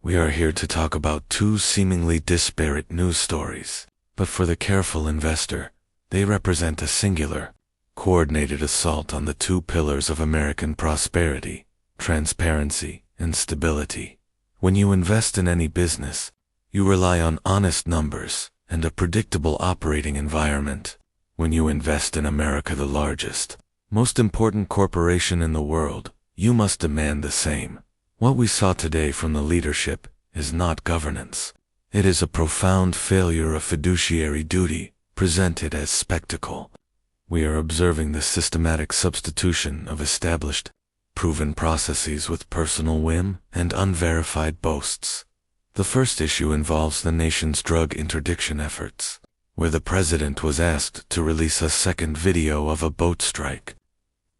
We are here to talk about two seemingly disparate news stories, but for the careful investor, they represent a singular, coordinated assault on the two pillars of American prosperity: transparency and stability. When you invest in any business, you rely on honest numbers and a predictable operating environment. When you invest in America, the largest, most important corporation in the world, you must demand the same. What we saw today from the leadership is not governance. It is a profound failure of fiduciary duty, presented as spectacle. We are observing the systematic substitution of established, proven processes with personal whim and unverified boasts. The first issue involves the nation's drug interdiction efforts, where the president was asked to release a second video of a boat strike.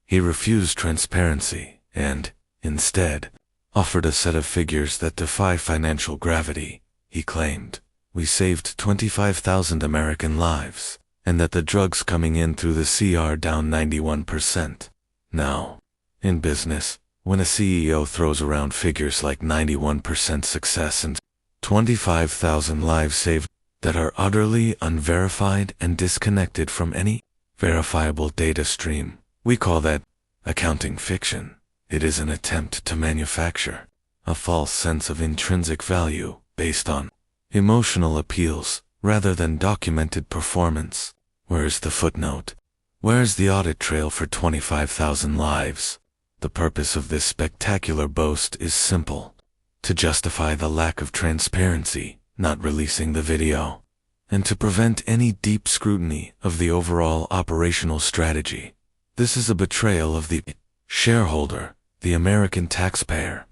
He refused transparency and, instead, offered a set of figures that defy financial gravity. He claimed, "We saved 25,000 American lives, and that the drugs coming in through the sea are down 91%. Now, in business, when a CEO throws around figures like 91% success and 25,000 lives saved that are utterly unverified and disconnected from any verifiable data stream, we call that accounting fiction. It is an attempt to manufacture a false sense of intrinsic value based on emotional appeals rather than documented performance. Where's the footnote? Where's the audit trail for 25,000 lives? The purpose of this spectacular boast is simple: to justify the lack of transparency, not releasing the video, and to prevent any deep scrutiny of the overall operational strategy. This is a betrayal of the shareholder, the American taxpayer.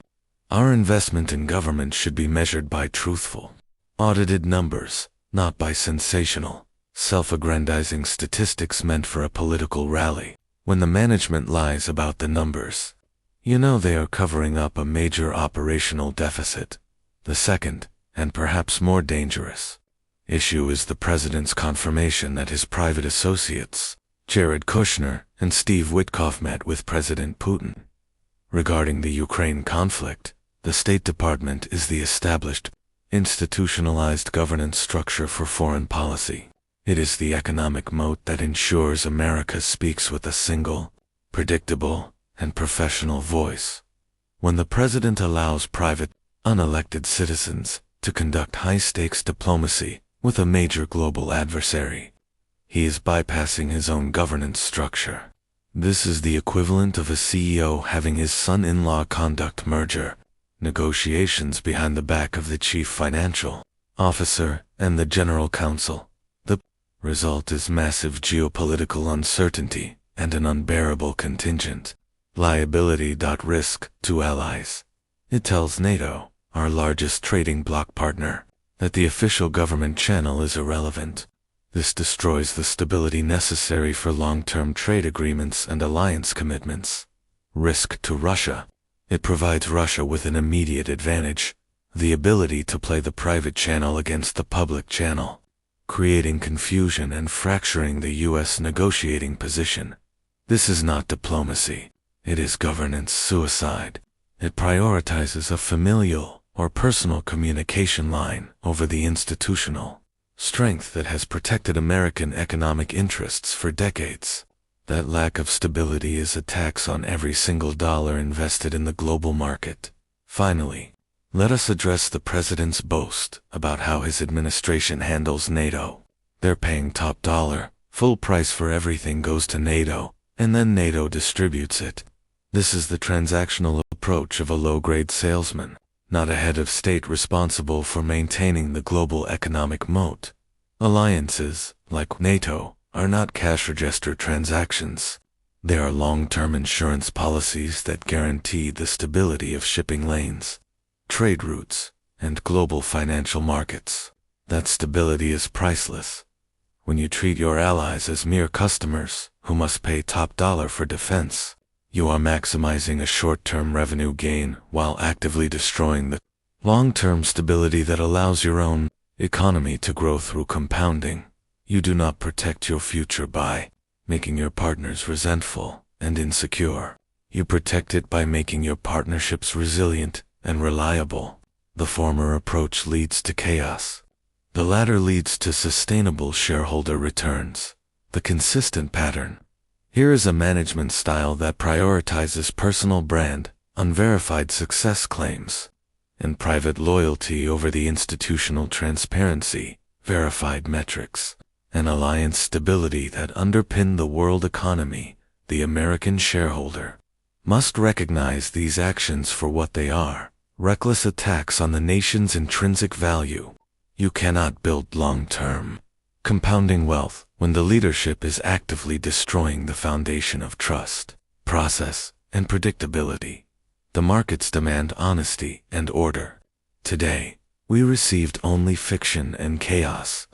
Our investment in government should be measured by truthful, audited numbers, not by sensational, self-aggrandizing statistics meant for a political rally. When the management lies about the numbers, you know they are covering up a major operational deficit. The second, and perhaps more dangerous, issue is the president's confirmation that his private associates, Jared Kushner and Steve Witkoff, met with President Putin. Regarding the Ukraine conflict, the State Department is the established, institutionalized governance structure for foreign policy. It is the economic moat that ensures America speaks with a single, predictable, and professional voice. When the president allows private, unelected citizens to conduct high-stakes diplomacy with a major global adversary, he is bypassing his own governance structure. This is the equivalent of a CEO having his son-in-law conduct merger negotiations behind the back of the chief financial officer and the general counsel. The result is massive geopolitical uncertainty and an unbearable contingent liability. Risk to allies. It tells NATO, our largest trading bloc partner, that the official government channel is irrelevant. This destroys the stability necessary for long-term trade agreements and alliance commitments. Risk to Russia. It provides Russia with an immediate advantage: the ability to play the private channel against the public channel, creating confusion and fracturing the U.S. negotiating position. This is not diplomacy. It is governance suicide. It prioritizes a familial or personal communication line over the institutional strength that has protected American economic interests for decades. That lack of stability is a tax on every single dollar invested in the global market. Finally, let us address the president's boast about how his administration handles NATO. They're paying top dollar, full price for everything goes to NATO, and then NATO distributes it. This is the transactional approach of a low-grade salesman, not a head of state responsible for maintaining the global economic moat. Alliances, like NATO, are not cash register transactions. They are long-term insurance policies that guarantee the stability of shipping lanes, trade routes, and global financial markets. That stability is priceless. When you treat your allies as mere customers who must pay top dollar for defense, you are maximizing a short-term revenue gain while actively destroying the long-term stability that allows your own economy to grow through compounding. You do not protect your future by making your partners resentful and insecure. You protect it by making your partnerships resilient and reliable. The former approach leads to chaos. The latter leads to sustainable shareholder returns. The consistent pattern. Here is a management style that prioritizes personal brand, unverified success claims, and private loyalty over the institutional transparency, verified metrics, and alliance stability that underpin the world economy. The American shareholder must recognize these actions for what they are: reckless attacks on the nation's intrinsic value. You cannot build long-term, compounding wealth when the leadership is actively destroying the foundation of trust, process, and predictability. The markets demand honesty and order. Today, we received only fiction and chaos.